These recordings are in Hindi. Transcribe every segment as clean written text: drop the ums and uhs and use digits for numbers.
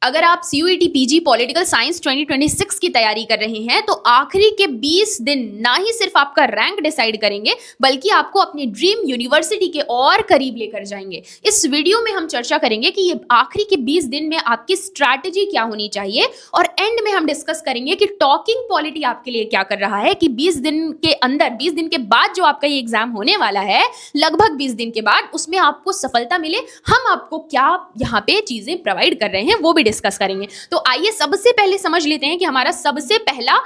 अगर आप CUET PG पॉलिटिकल साइंस 2026 की तैयारी कर रहे हैं तो आखिरी के 20 दिन ना ही सिर्फ आपका रैंक डिसाइड करेंगे बल्कि आपको अपनी ड्रीम यूनिवर्सिटी के और करीब लेकर जाएंगे। इस वीडियो में हम चर्चा करेंगे कि ये आखिरी के 20 दिन में आपकी स्ट्रैटेजी क्या होनी चाहिए और एंड में हम डिस्कस करेंगे कि टॉकिंग पॉलिटी आपके लिए क्या कर रहा है कि 20 दिन के अंदर 20 दिन के बाद जो आपका ये एग्जाम होने वाला है, लगभग 20 दिन के बाद, उसमें आपको सफलता मिले। हम आपको क्या यहाँ पे चीजें प्रोवाइड कर रहे हैं वो भी डिस्कस करेंगे। तो आइए सबसे पहले समझ लेते हैं कि हमारा सबसे पहला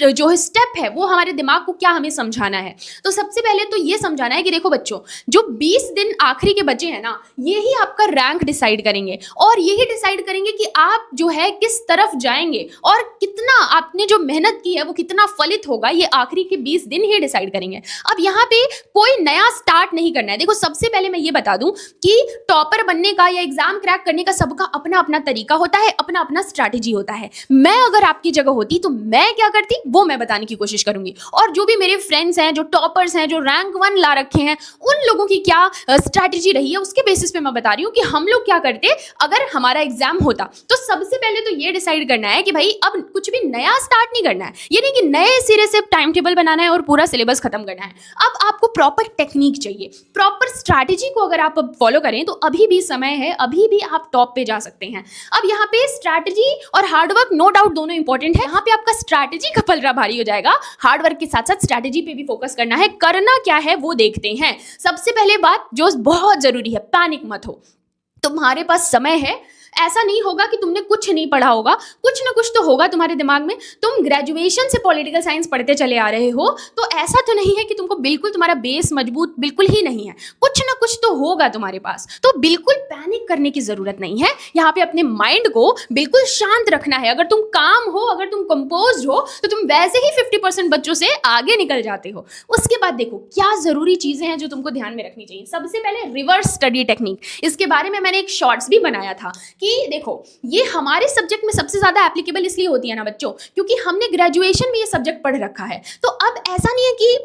जो स्टेप है वो हमारे दिमाग को क्या हमें समझाना है। तो सबसे पहले तो ये समझाना है कि देखो बच्चों, जो 20 दिन आखिरी के बचे हैं ना, ये ही आपका रैंक डिसाइड करेंगे और यही डिसाइड करेंगे कि आप जो है किस तरफ जाएंगे और कितना आपने जो मेहनत की है वो कितना फलित होगा। ये आखिरी के 20 दिन ही डिसाइड करेंगे। अब यहाँ पे कोई नया स्टार्ट नहीं करना है। देखो सबसे पहले मैं ये बता दूं कि टॉपर बनने का या एग्जाम क्रैक करने का सबका अपना अपना तरीका होता है, अपना अपना स्ट्रैटेजी होता है। मैं अगर आपकी जगह होती तो मैं क्या करती वो मैं बताने की कोशिश करूंगी। और जो भी मेरे फ्रेंड्स हैं, जो टॉपर्स हैं, जो रैंक 1 ला रखे हैं, उन लोगों की क्या स्ट्रैटेजी रही है उसके बेसिस पे मैं बता रही हूँ कि हम लोग क्या करते अगर हमारा एग्जाम होता। तो सबसे पहले तो ये डिसाइड करना है कि भाई अब कुछ भी नया स्टार्ट नहीं करना है। ये नहीं कि नए सिरे से टाइम टेबल बनाना है और पूरा सिलेबस खत्म करना है। अब आपको प्रॉपर टेक्निक चाहिए, प्रॉपर स्ट्रैटेजी को अगर आप फॉलो करें तो अभी भी समय है, अभी भी आप टॉप पे जा सकते हैं। अब यहाँ पे स्ट्रैटेजी और हार्डवर्क नो डाउट दोनों इंपॉर्टेंट है। यहाँ पे आपका स्ट्रैटेजी का पलड़ा भारी हो जाएगा। हार्डवर्क के साथ साथ स्ट्रैटेजी पे भी फोकस करना है। करना क्या है वो देखते हैं। सबसे पहले बात जो बहुत जरूरी है, पैनिक मत हो। तुम्हारे पास समय है। ऐसा नहीं होगा कि तुमने कुछ नहीं पढ़ा होगा, कुछ ना कुछ तो होगा तुम्हारे दिमाग में। तुम ग्रेजुएशन से पॉलिटिकल साइंस पढ़ते चले आ रहे हो, तो ऐसा तो नहीं है कि तुमको बिल्कुल तुम्हारा बेस मजबूत बिल्कुल ही नहीं है। कुछ ना कुछ तो होगा तुम्हारे पास। तो बिल्कुल पैनिक करने की जरूरत नहीं है। यहाँ पे अपने माइंड को बिल्कुल शांत रखना है। अगर तुम काम हो, अगर तुम कंपोज हो, तो तुम वैसे ही 50% बच्चों से आगे निकल जाते हो। उसके बाद देखो क्या जरूरी चीजें हैं जो तुमको ध्यान में रखनी चाहिए। सबसे पहले रिवर्स स्टडी टेक्निक। इसके बारे में मैंने एक शॉर्ट्स भी बनाया था कि देखो ये हमारे सब्जेक्ट में सबसे ज्यादा एप्लीकेबल इसलिए होती है ना बच्चों, क्योंकि हमने ग्रेजुएशन में ये सब्जेक्ट पढ़ रखा है। तो अब ऐसा नहीं है कि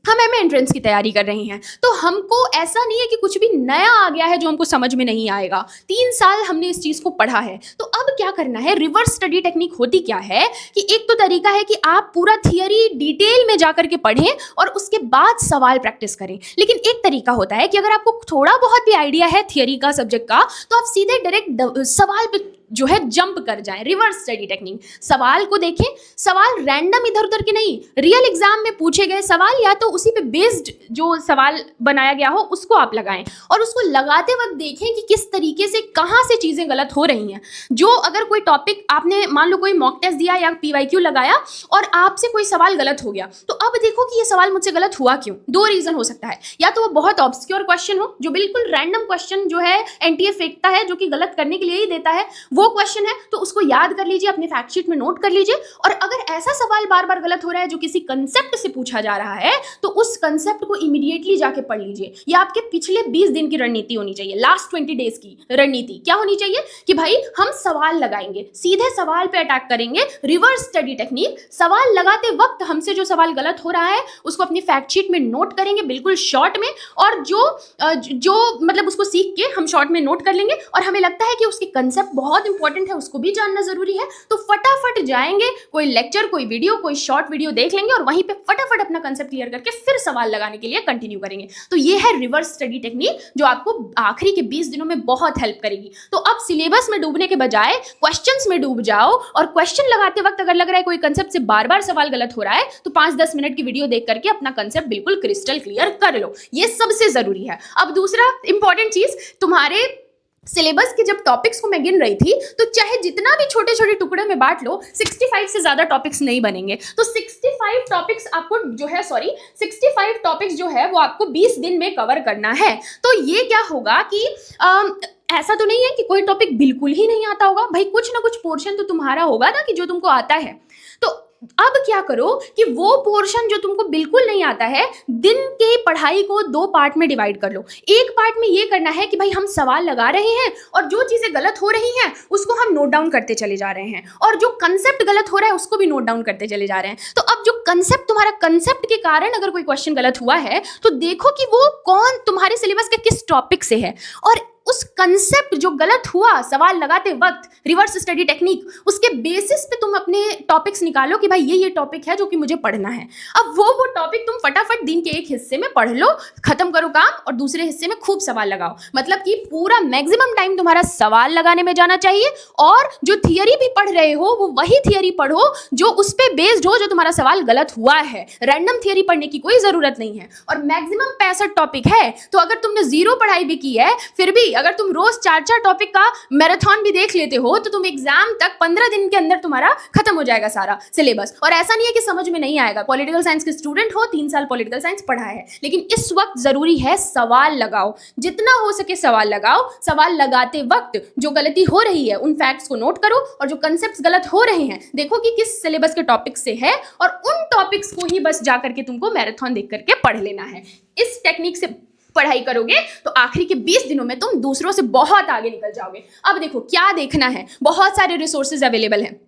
हम एमए एंट्रेंस की तैयारी कर रहे हैं तो हमको ऐसा नहीं है कि कुछ भी नया आ गया है जो हमको समझ में नहीं आएगा। 3 साल हमने इस चीज को पढ़ा है। तो अब क्या करना है, रिवर्स स्टडी टेक्निक होती क्या है कि एक तो तरीका है कि आप पूरा थियरी डिटेल में जाकर के पढ़ें और उसके बाद सवाल प्रैक्टिस करें। लेकिन एक तरीका होता है कि अगर आपको थोड़ा बहुत भी आइडिया है थियरी का, सब्जेक्ट का, तो आप सीधे डायरेक्ट सवाल पे जो है जंप कर जाएं। रिवर्स स्टडी टेक्निक, सवाल को देखें। सवाल रैंडम इधर उधर के नहीं, रियल एग्जाम में पूछे गए सवाल या तो उसी पे बेस्ड जो सवाल बनाया गया हो उसको आप लगाएं और उसको लगाते वक्त देखें कि किस तरीके से, कहां से चीजें गलत हो रही हैं। जो अगर कोई टॉपिक आपने मान लो कोई मॉक टेस्ट दिया या PYQ लगाया और आपसे कोई सवाल गलत हो गया, तो अब देखो कि ये सवाल मुझसे गलत हुआ क्यों। 2 रीजन हो सकता है, या तो वो बहुत ऑब्सक्योर क्वेश्चन हो, जो बिल्कुल रैंडम क्वेश्चन जो है NTA फेंकता है, जो कि गलत करने के लिए ही देता है, वो क्वेश्चन है। तो उसको याद कर लीजिए, अपने फैक्ट शीट में नोट कर लीजिए। और अगर ऐसा सवाल बार बार गलत हो रहा है जो किसी कंसेप्ट से पूछा जा रहा है, तो उस कंसेप्ट को इमीडिएटली जाके पढ़ लीजिए। ये आपके पिछले 20 दिन की रणनीति होनी चाहिए, लास्ट 20 डेज की रणनीति। क्या होनी चाहिए कि भाई हम सवाल लगाएंगे, सीधे सवाल पे अटैक करेंगे। रिवर्स स्टडी टेक्निक, सवाल लगाते वक्त हमसे जो सवाल गलत हो रहा है उसको अपनी फैक्ट शीट में नोट करेंगे बिल्कुल शॉर्ट में, और जो मतलब उसको सीख के हम शॉर्ट में नोट कर लेंगे। और हमें लगता है कि उसके कंसेप्ट बहुत इंपॉर्टेंट है, उसको भी जानना जरूरी है, तो फटाफट जाएंगे, कोई लेक्चर, कोई वीडियो, कोई शॉर्ट वीडियो देख लेंगे और वहीं पे फटाफट अपना कंसेप्ट क्लियर करके फिर सवाल लगाने के लिए कंटिन्यू करेंगे। तो ये है रिवर्स स्टडी टेक्निक जो आपको आखिरी के 20 दिनों में बहुत हेल्प करेगी। तो अब सिलेबस में डूबने के बजाय क्वेश्चंस में डूब जाओ और क्वेश्चन लगाते वक्त अगर लग रहा है कोई कंसेप्ट से बार बार सवाल गलत हो रहा है, तो 5-10 मिनट की वीडियो देख करके अपना कंसेप्ट बिल्कुल क्रिस्टल क्लियर कर लो। ये सबसे जरूरी है। अब दूसरा इंपॉर्टेंट चीज, तुम्हारे सिलेबस के जब टॉपिक्स को मैं गिन रही थी तो चाहे जितना भी छोटे छोटे टुकड़े में बांट लो, 65 से ज्यादा टॉपिक्स नहीं बनेंगे। तो 65 टॉपिक्स आपको जो है 65 टॉपिक्स जो है वो आपको 20 दिन में कवर करना है। तो ये क्या होगा कि ऐसा तो नहीं है कि कोई टॉपिक बिल्कुल ही नहीं आता होगा। भाई कुछ ना कुछ पोर्शन तो तुम्हारा होगा ना कि जो तुमको आता है। तो अब क्या करो कि वो पोर्शन जो तुमको बिल्कुल नहीं आता है, दिन के पढ़ाई को 2 पार्ट में डिवाइड कर लो। एक पार्ट में ये करना है कि भाई हम सवाल लगा रहे हैं और जो चीजें गलत हो रही हैं उसको हम नोट डाउन करते चले जा रहे हैं, और जो कंसेप्ट गलत हो रहा है उसको भी नोट डाउन करते चले जा रहे हैं। तो अब जो कंसेप्ट, तुम्हारा कंसेप्ट के कारण अगर कोई क्वेश्चन गलत हुआ है तो देखो कि वो कौन तुम्हारे सिलेबस के किस टॉपिक से है, और उस कंसेप्ट जो गलत हुआ सवाल लगाते वक्त, रिवर्स स्टडी टेक्निक, उसके बेसिस पे तुम अपने टॉपिक्स निकालो कि भाई ये टॉपिक है जो कि मुझे पढ़ना है। अब वो टॉपिक तुम फटाफट दिन के एक हिस्से में पढ़ लो, खत्म करो काम, और दूसरे हिस्से में खूब सवाल लगाओ। मतलब कि पूरा मैक्सिमम टाइम तुम्हारा सवाल लगाने में जाना चाहिए, और जो थियरी भी पढ़ रहे हो वो वही थियरी पढ़ो जो उस पे बेस्ड हो जो तुम्हारा सवाल गलत हुआ है। रैंडम थियरी पढ़ने की कोई जरूरत नहीं है। और मैक्सिमम 65 टॉपिक है, तो अगर तुमने 0 पढ़ाई भी की है, फिर भी अगर तुम रोज 4-4 टॉपिक का मैराथन भी देख लेते हो तो तुम एग्जाम तक 15 दिन के अंदर तुम्हारा खत्म हो जाएगा सारा सिलेबस। और ऐसा नहीं है कि समझ में नहीं आएगा। पॉलिटिकल साइंस के स्टूडेंट हो, 3 साल पॉलिटिकल साइंस पढ़ा है, लेकिन इस वक्त जरूरी है सवाल लगाओ, जितना हो सके सवाल लगाओ। सवाल लगाते वक्त जो गलती हो रही है उन फैक्ट्स को नोट करो, और जो कंसेप्ट्स गलत हो रहे हैं देखो कि किस सिलेबस के टॉपिक से है, और उन टॉपिक्स को ही बस जा करके तुमको मैराथन देख करके पढ़ लेना है। इस टेक्निक से पढ़ाई करोगे तो आखिरी के 20 दिनों में तुम दूसरों से बहुत आगे निकल जाओगे। अब देखो क्या देखना है, बहुत सारे रिसोर्सेज अवेलेबल हैं,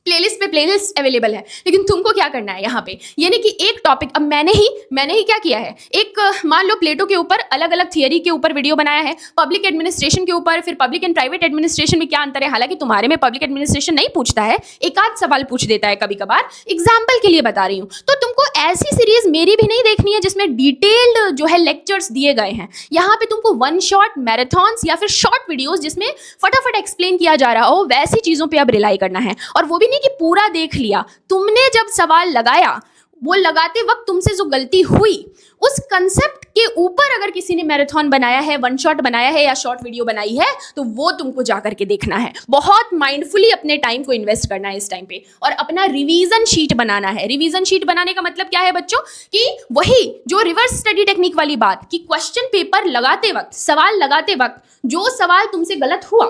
प्लेलिस्ट पे प्लेलिस्ट अवेलेबल है, लेकिन तुमको क्या करना है यहाँ पे, यानी कि एक टॉपिक, अब मैंने ही क्या किया है, एक मान लो प्लेटो के ऊपर अलग अलग थियरी के ऊपर वीडियो बनाया है, पब्लिक एडमिनिस्ट्रेशन के ऊपर, फिर पब्लिक एंड प्राइवेट एडमिनिस्ट्रेशन में क्या अंतर है। हालांकि तुम्हारे में पब्लिक एडमिनिस्ट्रेशन नहीं पूछता है, एक आध सवाल पूछ देता है कभी कभार, एग्जाम्पल के लिए बता रही हूँ। तो तुमको ऐसी सीरीज मेरी भी नहीं देखनी है जिसमें डिटेल्ड जो है लेक्चर्स दिए गए हैं। यहाँ पे तुमको वन शॉट मैराथन्स या फिर शॉर्ट वीडियोस जिसमें फटाफट एक्सप्लेन किया जा रहा हो, वैसी चीजों पे अब रिलाई करना है। और वो भी नहीं कि पूरा देख लिया, तुमने जब सवाल लगाया वो लगाते वक्त तुमसे जो गलती हुई उस कंसेप्ट के ऊपर अगर किसी ने मैराथन बनाया है, वन शॉट बनाया है या शॉर्ट वीडियो बनाई है, तो वो तुमको जा करके देखना है। बहुत माइंडफुली अपने टाइम को इन्वेस्ट करना है इस टाइम पे, और अपना रिवीजन शीट बनाना है। रिवीजन शीट बनाने का मतलब क्या है बच्चों, कि वही जो रिवर्स स्टडी टेक्निक वाली बात, कि क्वेश्चन पेपर लगाते वक्त, सवाल लगाते वक्त जो सवाल तुमसे गलत हुआ,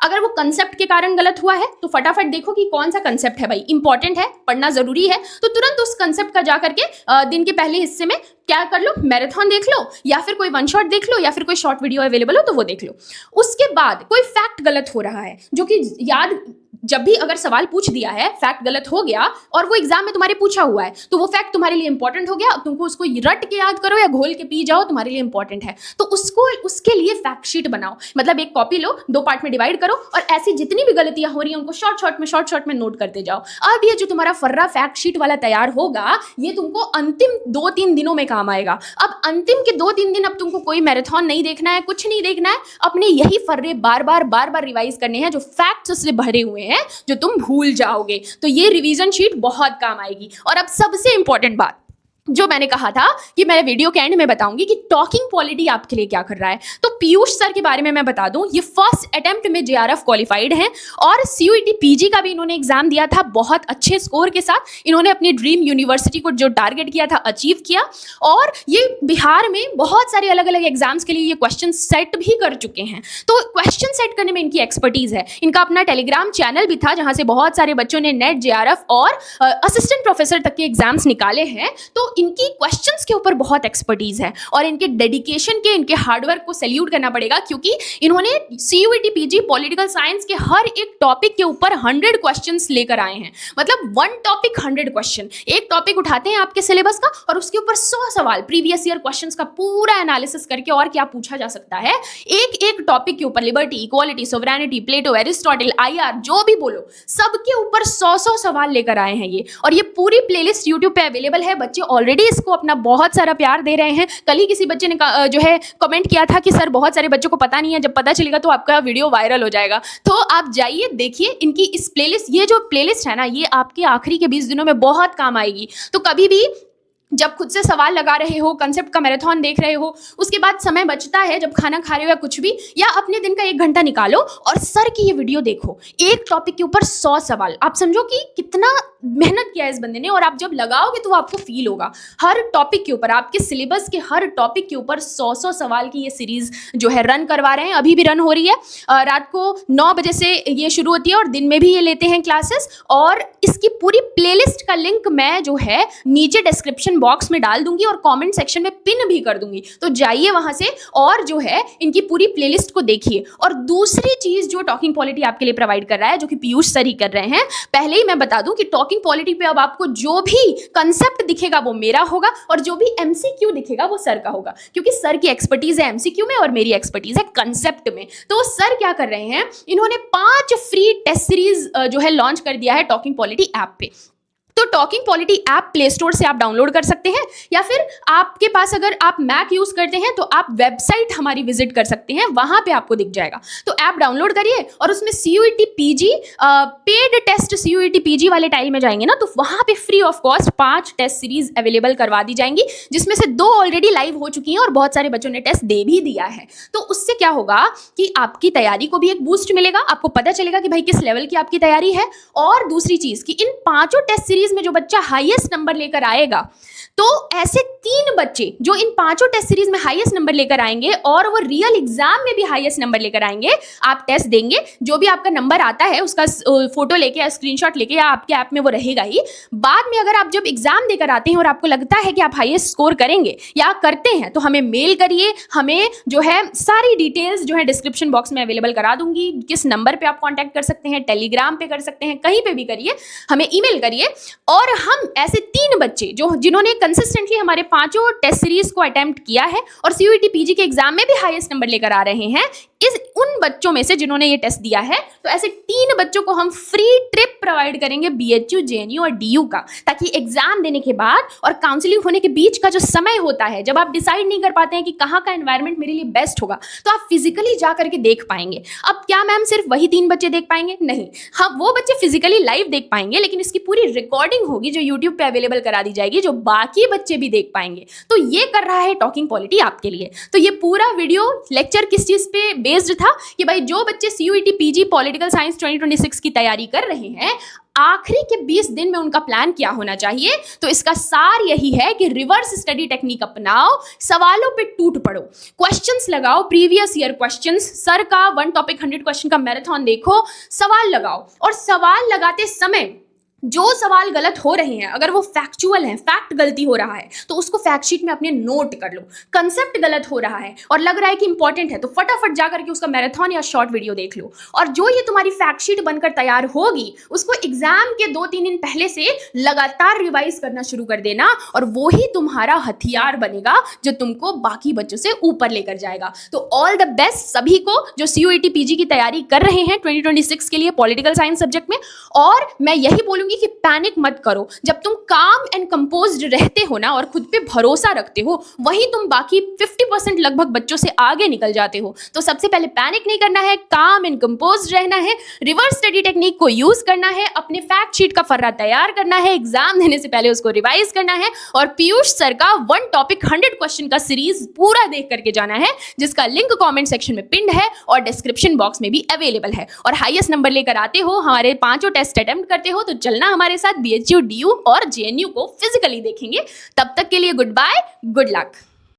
अगर वो कंसेप्ट के कारण गलत हुआ है तो फटाफट देखो कि कौन सा कंसेप्ट है, भाई इंपॉर्टेंट है, पढ़ना जरूरी है, तो तुरंत उस कंसेप्ट का जा करके दिन के पहले हिस्से में क्या कर लो, मैराथन देख लो, या फिर कोई वन शॉट देख लो, या फिर कोई शॉर्ट वीडियो अवेलेबल हो तो वो देख लो। उसके बाद कोई फैक्ट गलत हो रहा है, जो कि याद, जब भी अगर सवाल पूछ दिया है, फैक्ट गलत हो गया और वो एग्जाम में तुम्हारे पूछा हुआ है, तो वो फैक्ट तुम्हारे लिए इंपॉर्टेंट हो गया। अब तुमको उसको रट के याद करो या घोल के पी जाओ, तुम्हारे लिए इंपॉर्टेंट है, तो उसको उसके लिए फैक्ट शीट बनाओ। मतलब एक कॉपी लो, 2 पार्ट में डिवाइड करो, और ऐसी जितनी भी गलतियां हो रही हैं उनको शॉर्ट शॉर्ट में नोट करते जाओ। अब ये जो तुम्हारा फर्रा फैक्ट शीट वाला तैयार होगा, ये तुमको अंतिम 2-3 दिनों में काम आएगा। अब अंतिम के 2-3 दिन अब तुमको कोई मैराथन नहीं देखना है, कुछ नहीं देखना है, अपने यही फर्रे बार बार रिवाइज करने हैं जो फैक्ट्स उससे भरे हुए हैं, जो तुम भूल जाओगे। तो ये रिवीजन शीट बहुत काम आएगी। और अब सबसे इंपॉर्टेंट बात जो मैंने कहा था कि मैं वीडियो के एंड में बताऊंगी कि टॉकिंग पॉलिटी आपके लिए क्या कर रहा है। तो पीयूष सर के बारे में मैं बता दूं, ये फर्स्ट अटेम्प्ट में जेआरएफ क्वालिफाइड हैं, और सीयूईटी पीजी का भी इन्होंने एग्जाम दिया था बहुत अच्छे स्कोर के साथ। इन्होंने अपनी ड्रीम यूनिवर्सिटी को जो टारगेट किया था अचीव किया, और ये बिहार में बहुत सारे अलग अलग एग्जाम्स के लिए ये क्वेश्चन सेट भी कर चुके हैं। तो क्वेश्चन सेट करने में इनकी एक्सपर्टीज है। इनका अपना टेलीग्राम चैनल भी था जहां से बहुत सारे बच्चों ने नेट, जेआरएफ और असिस्टेंट प्रोफेसर तक के एग्जाम्स निकाले हैं। तो इनकी क्वेश्चंस के ऊपर बहुत एक्सपर्टीज है, और इनके डेडिकेशन के, इनके हार्डवर्क को सैल्यूट करना पड़ेगा, क्योंकि इन्होंने सीयूईटी पीजी पॉलिटिकल साइंस के हर एक टॉपिक के ऊपर 100 क्वेश्चंस लेकर आए हैं। मतलब 1 टॉपिक 100 क्वेश्चन, एक टॉपिक उठाते हैं आपके सिलेबस का और उसके ऊपर 100 सवाल प्रीवियस ईयर क्वेश्चंस का पूरा एनालिसिस करके और क्या पूछा जा सकता है, एक एक टॉपिक के ऊपर, लिबर्टी, इक्वालिटी, सोवरेनिटी, प्लेटो, एरिस्टोटल, आईआर, जो भी बोलो, सबके ऊपर 100 सवाल लेकर आए हैं ये। और ये पूरी प्लेलिस्ट यूट्यूब पे अवेलेबल है। बच्चे ऑलरेडी को अपना बहुत सारा प्यार दे रहे हैं। कल ही किसी बच्चे ने जो है कमेंट किया था कि सर बहुत सारे बच्चों को पता नहीं है, जब पता चलेगा तो आपका वीडियो वायरल हो जाएगा। तो आप जाइए देखिए इनकी इस प्लेलिस्ट, ये जो प्लेलिस्ट है ना, ये आपके आखिरी के 20 दिनों में बहुत काम आएगी। तो कभी भी जब खुद से सवाल लगा रहे हो, कंसेप्ट का मैराथन देख रहे हो, उसके बाद समय बचता है जब खाना खा रहे हो या कुछ भी, या अपने दिन का 1 घंटा निकालो और सर की ये वीडियो देखो। एक टॉपिक के ऊपर 100 सवाल, आप समझो कि कितना मेहनत किया है इस बंदे ने। और आप जब लगाओगे तो आपको फील होगा, हर टॉपिक के ऊपर, आपके सिलेबस के हर टॉपिक के ऊपर 100 सवाल की ये सीरीज जो है रन करवा रहे हैं। अभी भी रन हो रही है, रात को 9 बजे से ये शुरू होती है और दिन में भी ये लेते हैं क्लासेस। और इसकी पूरी प्लेलिस्ट का लिंक मैं जो है नीचे डिस्क्रिप्शन डिस्क्रिप्शन बॉक्स में डाल दूंगी और कमेंट सेक्शन में पिन भी कर दूंगी, तो जाइए वहां से और जो है इनकी पूरी प्लेलिस्ट को देखिए। और दूसरी चीज जो टॉकिंग पॉलिटी आपके लिए प्रोवाइड कर रहा है, जो कि पीयूष सर ही कर रहे हैं, पहले ही मैं बता दूं कि टॉकिंग पॉलिटी पे अब आपको जो भी कंसेप्ट दिखेगा वो मेरा होगा और जो भी एमसीक्यू दिखेगा वो सर का होगा, क्योंकि सर की एक्सपर्टीज है एमसीक्यू में और मेरी एक्सपर्टीज है कंसेप्ट में। तो सर क्या कर रहे हैं, इन्होंने 5 फ्री टेस्ट सीरीज जो है लॉन्च कर दिया है टॉकिंग पॉलिटी ऐप पे। तो talking polity app play store से आप डाउनलोड कर सकते हैं, या फिर आपके पास अगर आप मैक यूज करते हैं तो आप वेबसाइट हमारी विजिट कर सकते हैं, वहां पे आपको दिख जाएगा। तो ऐप डाउनलोड करिए और उसमें CUET PG paid test CUET PG वाले टाइल में जाएंगे ना, तो वहां पे free of cost 5 test series available करवा दी जाएंगी, जिसमें से 2 ऑलरेडी लाइव हो चुकी हैं और बहुत सारे बच्चों ने टेस्ट दे भी दिया है। तो उससे क्या होगा कि आपकी तैयारी को भी एक बूस्ट मिलेगा, आपको पता चलेगा कि भाई किस लेवल की आपकी तैयारी है। और दूसरी चीज कि इन 5 टेस्ट सीरीज में जो बच्चा हाईएस्ट नंबर लेकर आएगा, तो ऐसे 3 बच्चे जो इन 5 टेस्ट सीरीज में हाईएस्ट नंबर लेकर आएंगे और वो रियल एग्जाम में भी हाईएस्ट नंबर लेकर आएंगे, आप टेस्ट देंगे, जो भी आपका नंबर आता है उसका फोटो लेके या स्क्रीनशॉट लेके, या आपके ऐप में वो रहेगा ही। बाद में अगर आप जब एग्जाम देकर आते हैं और आपको लगता है कि आप हाईएस्ट स्कोर करेंगे या करते हैं, तो हमें मेल करिए, हमें जो है सारी डिटेल्स जो है डिस्क्रिप्शन बॉक्स में अवेलेबल करा दूंगी। किस नंबर पे आप कांटेक्ट कर सकते हैं, टेलीग्राम पे कर सकते हैं, कहीं पे भी करिए, हमें ईमेल करिए। और हम ऐसे 3 बच्चे जिन्होंने कंसिस्टेंटली हमारे 5 टेस्ट सीरीज को अटेम्प्ट किया है और सीयूईटी पीजी के एग्जाम में भी हाईएस्ट नंबर लेकर आ रहे हैं, उन बच्चों में से जिन्होंने ये टेस्ट दिया है, तो ऐसे 3 बच्चों को हम फ्री ट्रिप प्रोवाइड करेंगे बीएचयू, जेएनयू और डीयू का, ताकि एग्जाम देने के बाद और काउंसलिंग होने के बीच का जो समय होता है, जब आप डिसाइड नहीं कर पाते हैं कि कहाँ का एनवायरनमेंट मेरे लिए बेस्ट होगा, तो आप फिजिकली जा करके देख पाएंगे। अब क्या मैम सिर्फ वही 3 बच्चे देख पाएंगे? नहीं, हम वो बच्चे फिजिकली लाइव देख पाएंगे, लेकिन इसकी पूरी रिकॉर्डिंग होगी जो यूट्यूब पे अवेलेबल करा दी जाएगी, जो बाकी बच्चे भी देख पाएंगे। तो ये कर रहा है टॉकिंग पॉलिटी आपके लिए। तो ये पूरा वीडियो लेक्चर किस चीज पे बेस्ड था कि भाई जो बच्चे सीयूईटी पीजी पॉलिटिकल साइंस 2026 की तैयारी कर रहे हैं, आखिरी के 20 दिन में उनका प्लान क्या होना चाहिए। तो इसका सार यही है कि रिवर्स स्टडी टेक्निक अपनाओ, सवालों पे टूट पड़ो, क्वेश्चंस लगाओ, प्रीवियस ईयर क्वेश्चंस, सर का 1 टॉपिक 100 क्वेश्चन का मैराथन देखो, सवाल लगाओ। और सवाल लगाते समय जो सवाल गलत हो रहे हैं, अगर वो फैक्चुअल है, फैक्ट गलती हो रहा है, तो उसको फैक्ट शीट में अपने नोट कर लो। कंसेप्ट गलत हो रहा है और लग रहा है कि इंपॉर्टेंट है, तो फटाफट जाकर के उसका मैराथन या शॉर्ट वीडियो देख लो। और जो ये तुम्हारी फैक्ट शीट बनकर तैयार होगी, उसको एग्जाम के 2-3 दिन पहले से लगातार रिवाइज करना शुरू कर देना, और वो ही तुम्हारा हथियार बनेगा जो तुमको बाकी बच्चों से ऊपर लेकर जाएगा। तो ऑल द बेस्ट सभी को जो सीयूईटी पीजी की तैयारी कर रहे हैं 2026 के लिए पॉलिटिकल साइंस सब्जेक्ट में। और मैं यही बोलूंगी कि पैनिक मत करो। जब तुम काम एंड कंपोज्ड रहते हो ना और खुद पे भरोसा रखते हो, वहीं तुम बाकी 50% लगभग बच्चों से आगे निकल जाते हो। तो सबसे पहले पैनिक नहीं करना है, काम एंड कंपोज्ड रहना है, रिवर्स स्टडी टेक्निक को यूज करना है, अपने फैक्ट शीट का फर्रा तैयार करना है, एग्जाम देने से पहले उसको रिवाइज करना है, और पीयूष सर का 1 टॉपिक 100 क्वेश्चन का सीरीज पूरा देख करके जाना है, जिसका लिंक कमेंट सेक्शन में पिन्ड है और डिस्क्रिप्शन बॉक्स में भी अवेलेबल है। और हाईएस्ट नंबर लेकर आते हो, हमारे 5 टेस्ट अटेम्प्ट करते हो, तो चलना हमारे साथ बीएचयू, डीयू और जेएनयू को फिजिकली देखेंगे। तब तक के लिए गुड बाय, गुड लक।